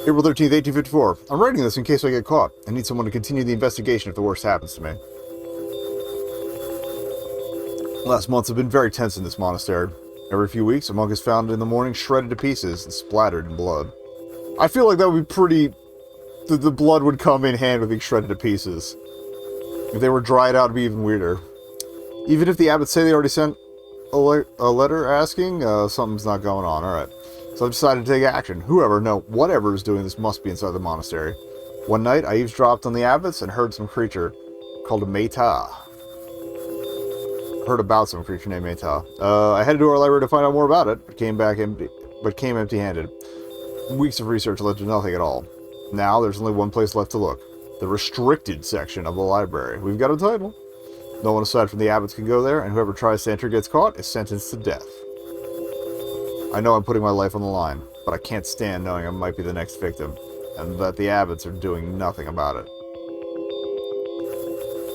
April 13th, 1854. I'm writing this in case I get caught. I need someone to continue the investigation if the worst happens to me. Last months have been very tense in this monastery. Every few weeks, a monk is found in the morning shredded to pieces and splattered in blood. I feel like that would be pretty... The blood would come in hand with being shredded to pieces. If they were dried out, it'd be even weirder. Even if the abbots say they already sent a letter asking, something's not going on. Alright. So I've decided to take action. Whatever is doing this must be inside the monastery. One night, I eavesdropped on the abbots and heard some creature called a Meta. Heard about some creature named Meta. I headed to our library to find out more about it, but came empty-handed. Weeks of research led to nothing at all. Now, there's only one place left to look. The restricted section of the library. We've got a title. No one aside from the abbots can go there, and whoever tries to enter gets caught is sentenced to death. I know I'm putting my life on the line, but I can't stand knowing I might be the next victim, and that the abbots are doing nothing about it.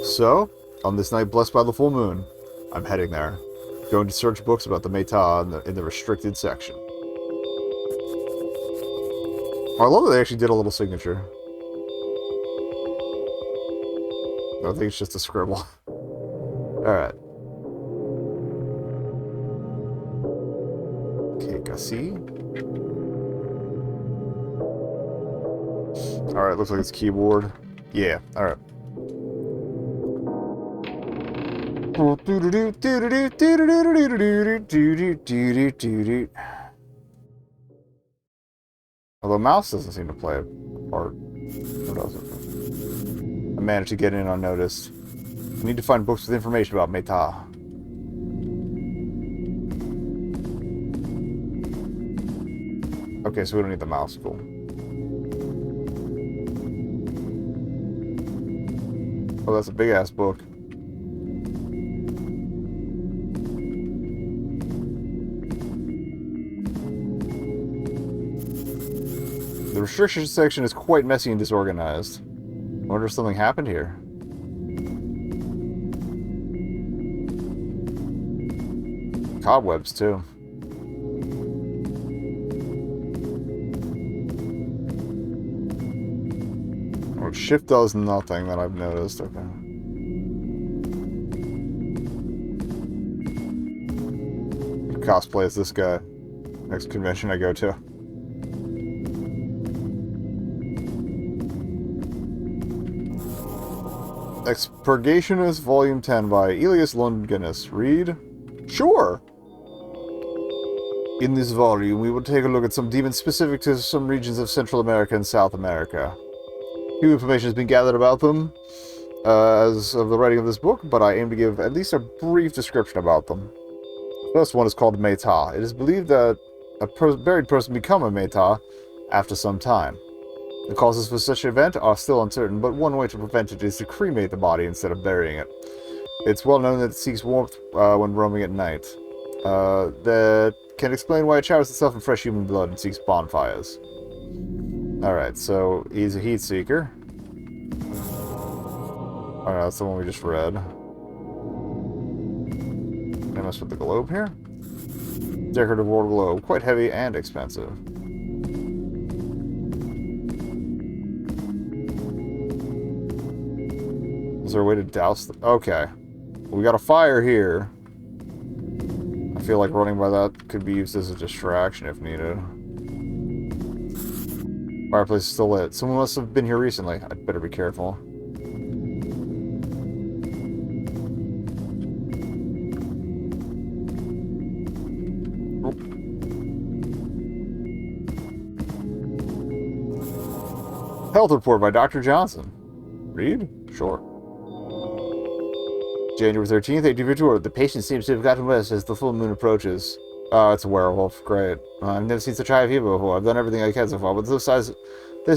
So, on this night blessed by the full moon, I'm heading there, going to search books about the Meta in the restricted section. I love that they actually did a little signature. I think it's just a scribble. Alright. Okay, Gussie. Alright, looks like it's keyboard. Yeah, alright. Although mouse doesn't seem to play a part. Or does it? I managed to get in unnoticed. I need to find books with information about Meta. Okay, so we don't need the mouse. Cool. Oh, that's a big-ass book. The restriction section is quite messy and disorganized. I wonder if something happened here. Cobwebs, too. Oh, shift does nothing that I've noticed. Okay. Cosplay as this guy. Next convention I go to. Expurgationist Volume 10 by Elias Longinus. Read? Sure! In this volume, we will take a look at some demons specific to some regions of Central America and South America. Few information has been gathered about them as of the writing of this book, but I aim to give at least a brief description about them. The first one is called Meta. It is believed that a buried person become a Meta after some time. The causes for such an event are still uncertain, but one way to prevent it is to cremate the body instead of burying it. It's well known that it seeks warmth when roaming at night. That can explain why it showers itself in fresh human blood and seeks bonfires. Alright, so he's a heat seeker. Alright, that's the one we just read. Can I mess with the globe here? Decorative war globe. Quite heavy and expensive. Is there a way to douse the... Okay. We got a fire here. I feel like running by that could be used as a distraction if needed. Fireplace is still lit. Someone must have been here recently. I'd better be careful. Oh. Health report by Dr. Johnson. Read? Sure. January 13th, 1854. The patient seems to have gotten worse as the full moon approaches. Oh, it's a werewolf. Great. I've never seen such high fever before. I've done everything I can so far, but there's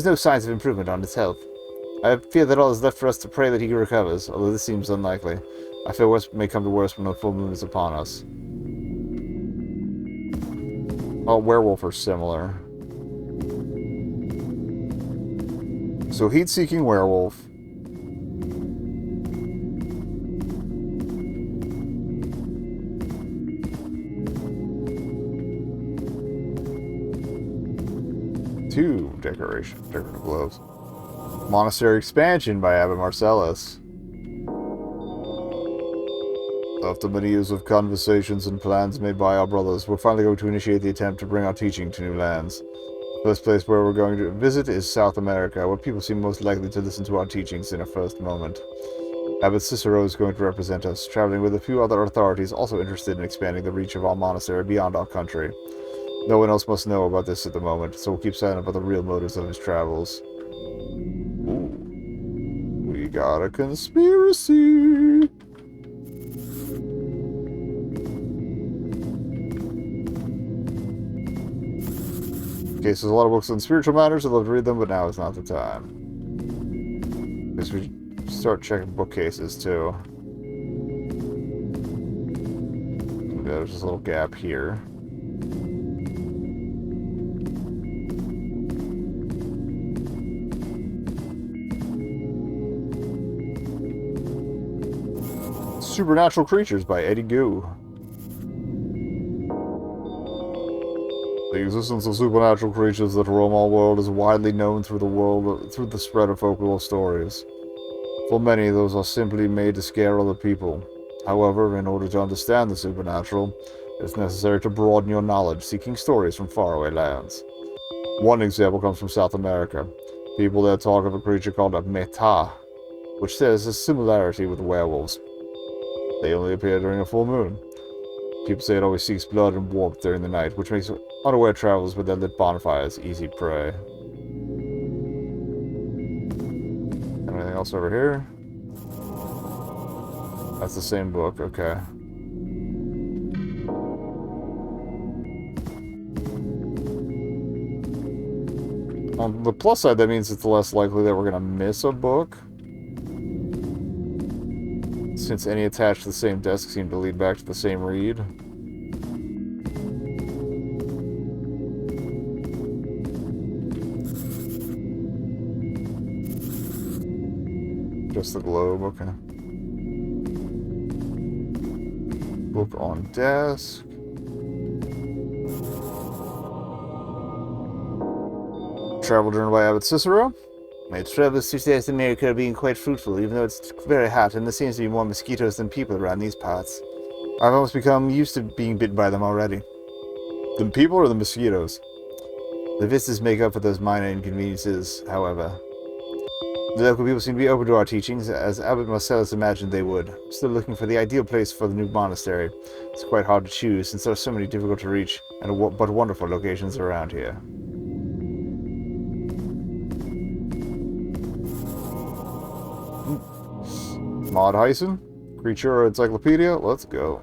no signs of improvement on his health. I fear that all is left for us to pray that he recovers, although this seems unlikely. I fear worse may come to worse when the full moon is upon us. All werewolf are similar. So heat-seeking werewolf. 2 decorative gloves. Monastery Expansion by Abbot Marcellus. After many years of conversations and plans made by our brothers, we're finally going to initiate the attempt to bring our teaching to new lands. The first place where we're going to visit is South America, where people seem most likely to listen to our teachings in a first moment. Abbot Cicero is going to represent us, traveling with a few other authorities also interested in expanding the reach of our monastery beyond our country. No one else must know about this at the moment, so we'll keep silent about the real motives of his travels. Ooh. We got a conspiracy! Okay, so there's a lot of books on spiritual matters. I'd love to read them, but now is not the time. Guess we start checking bookcases, too. There's just a little gap here. Supernatural Creatures by Eddie Goo. The existence of supernatural creatures that roam our world is widely known through the spread of folklore stories. For many, those are simply made to scare other people. However, in order to understand the supernatural, it's necessary to broaden your knowledge, seeking stories from faraway lands. One example comes from South America. People there talk of a creature called a meta, which shares a similarity with werewolves. They only appear during a full moon. People say it always seeks blood and warmth during the night, which makes unaware travelers with their lit bonfires easy prey. Anything else over here? That's the same book, okay. On the plus side, that means it's less likely that we're going to miss a book. Since any attached to the same desk seem to lead back to the same read. Just the globe, okay. Book on desk. Travel journal by Abbot Cicero. My travels to South America are being quite fruitful, even though it's very hot and there seems to be more mosquitoes than people around these parts. I've almost become used to being bitten by them already. The people or the mosquitoes? The vistas make up for those minor inconveniences, however. The local people seem to be open to our teachings, as Abbot Marcellus imagined they would. I'm still looking for the ideal place for the new monastery. It's quite hard to choose, since there are so many difficult to reach, but wonderful locations around here. Maud Hyson? Creature or encyclopedia? Let's go.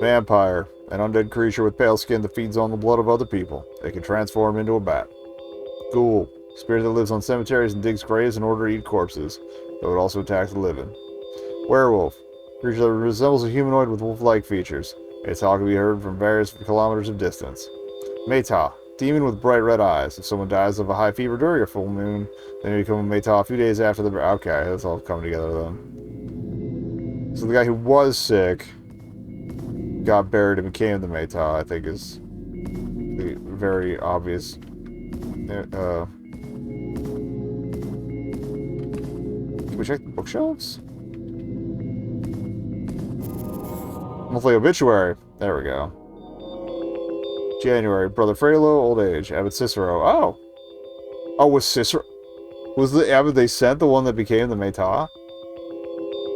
Vampire. An undead creature with pale skin that feeds on the blood of other people. They can transform into a bat. Ghoul. Spirit that lives on cemeteries and digs graves in order to eat corpses, though it also attacks the living. Werewolf. Creature that resembles a humanoid with wolf-like features. Its howl can be heard from various kilometers of distance. Meta. Demon with bright red eyes. If someone dies of a high fever during a full moon, then they become a Meta a few days after the... Okay, that's all coming together then. So the guy who was sick got buried and became the Meta, I think is the very obvious... Can we check the bookshelves? Monthly obituary. There we go. January. Brother Frelo, old age. Abbot Cicero. Oh! Oh, was Cicero... Was the abbot they sent the one that became the Meta?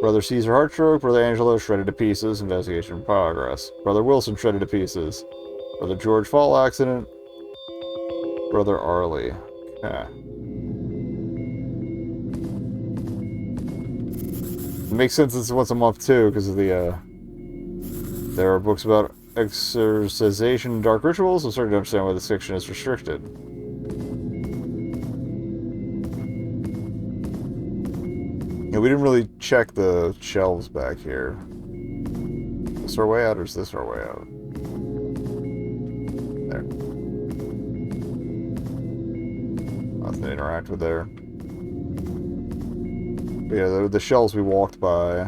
Brother Caesar Heartstroke. Brother Angelo shredded to pieces. Investigation in progress. Brother Wilson shredded to pieces. Brother George fall accident. Brother Arley. Okay. It makes sense it's once a month too, because of the, there are books about exorcisation and dark rituals. I'm starting to understand why this section is restricted. Yeah, we didn't really check the shelves back here. Is this our way out, or is this our way out? There. Nothing to interact with there. But yeah, the shelves we walked by.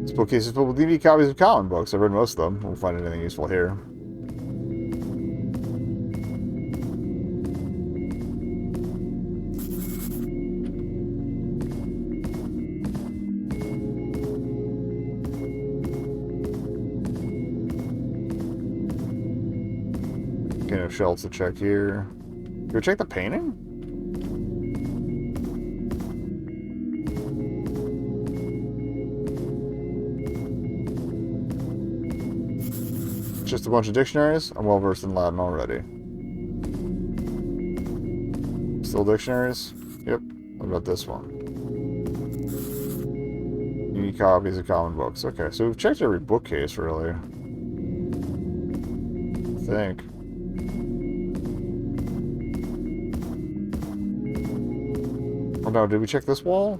This bookcase is filled with DVD copies of comic books. I've read most of them. Won't find anything useful here. can of shelves to check here. Can we check the painting? Just a bunch of dictionaries? I'm well versed in Latin already. Still dictionaries? Yep. What about this one? Unique copies of common books. Okay, so we've checked every bookcase, really. I think. Oh no, did we check this wall?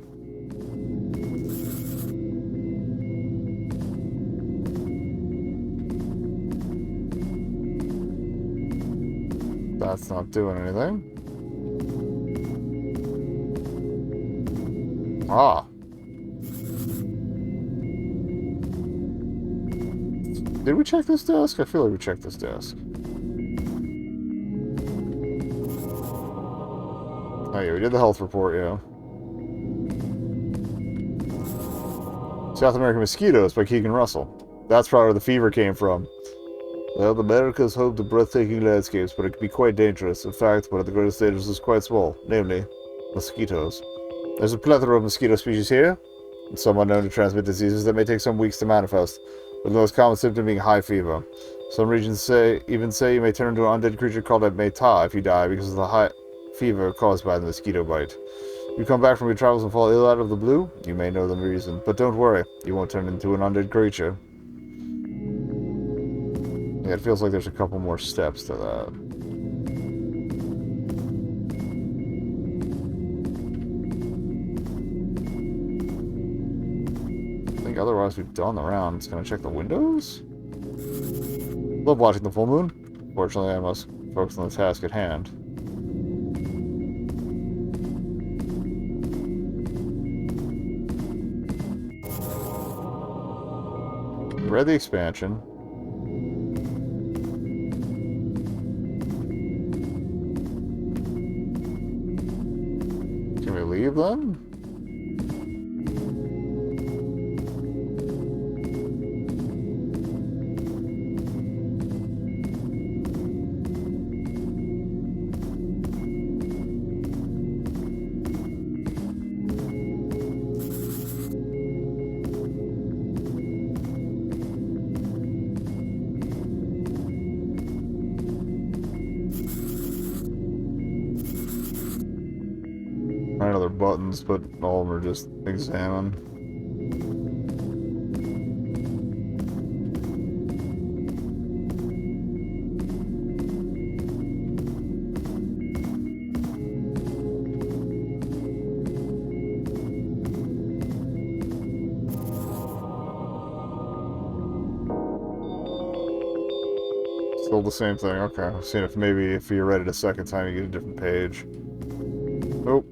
That's not doing anything. Ah. Did we check this desk? I feel like we checked this desk. Oh yeah, we did the health report, yeah. South American Mosquitoes by Keegan Russell. That's probably where the fever came from. Well, the Americas home to breathtaking landscapes, but it can be quite dangerous. In fact, one of the greatest dangers is quite small, namely, mosquitoes. There's a plethora of mosquito species here, and some are known to transmit diseases that may take some weeks to manifest, with the most common symptom being high fever. Some regions even say you may turn into an undead creature called a meta if you die because of the high fever caused by the mosquito bite. If you come back from your travels and fall ill out of the blue, you may know the reason, but don't worry, you won't turn into an undead creature. Yeah, it feels like there's a couple more steps to that. I think otherwise we've done the round. It's gonna check the windows? Love watching the full moon. Fortunately, I must focus on the task at hand. Read the expansion. Can we leave then? Other buttons, but all of them are just examine. Still the same thing. Okay, seeing if maybe if you read it a second time, you get a different page. Nope.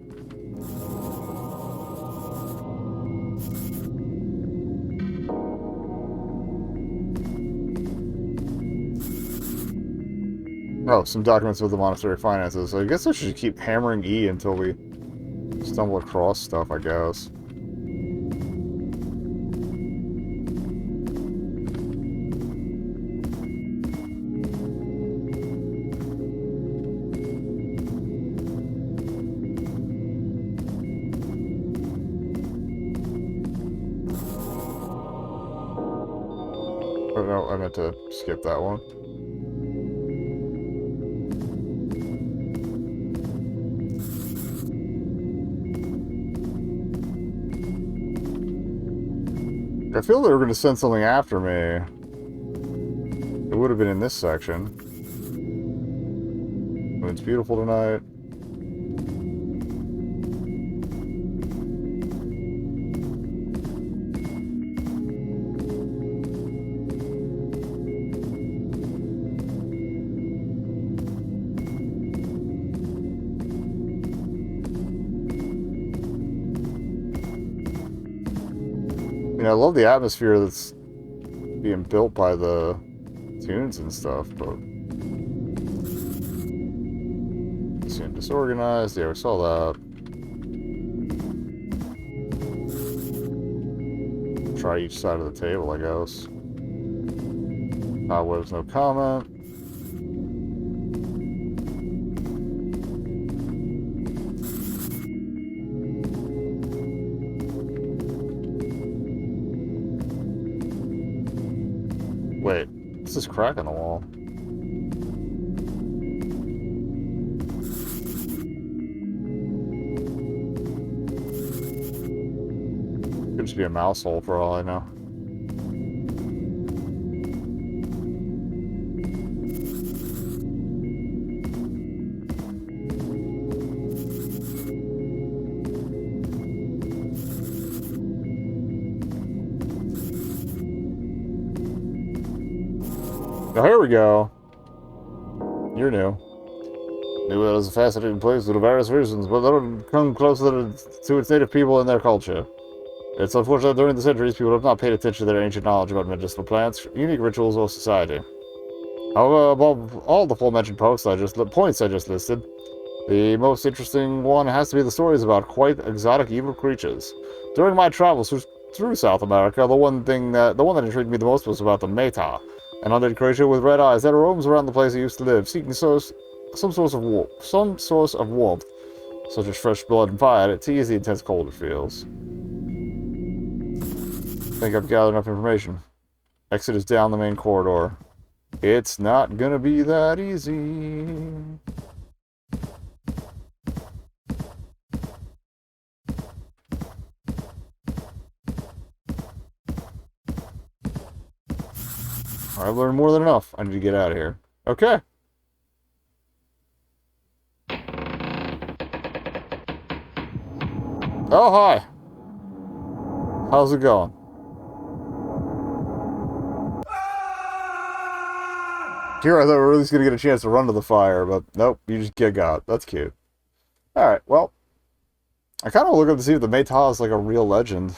Oh, some documents with the monastery finances. I guess I should keep hammering E until we stumble across stuff, I guess. Oh no, I meant to skip that one. I feel they were going to send something after me. It would have been in this section. It's beautiful tonight. I mean, I love the atmosphere that's being built by the tunes and stuff, but it seemed disorganized. Yeah, we saw that. Try each side of the table, I guess. Web's no comment. What's this crack in the wall? Could just be a mouse hole for all I know. Oh, here we go. You're new. New World is a fascinating place for various reasons, but they don't come closer to its native people and their culture. It's unfortunate that during the centuries, people have not paid attention to their ancient knowledge about medicinal plants, unique rituals, or society. However, above all the aforementioned points I just listed, the most interesting one has to be the stories about quite exotic evil creatures. During my travels through South America, the one that intrigued me the most was about the Meta, an undead creature with red eyes that roams around the place I used to live, seeking some source of warmth, such as fresh blood and fire, to ease the intense cold it feels. I think I've gathered enough information. Exit is down the main corridor. It's not gonna be that easy. I've learned more than enough. I need to get out of here. Okay. Oh, hi. How's it going? Here I thought we were at least going to get a chance to run to the fire, but nope, you just get got. That's cute. Alright, well, I kind of look up to see if the Meta is like a real legend.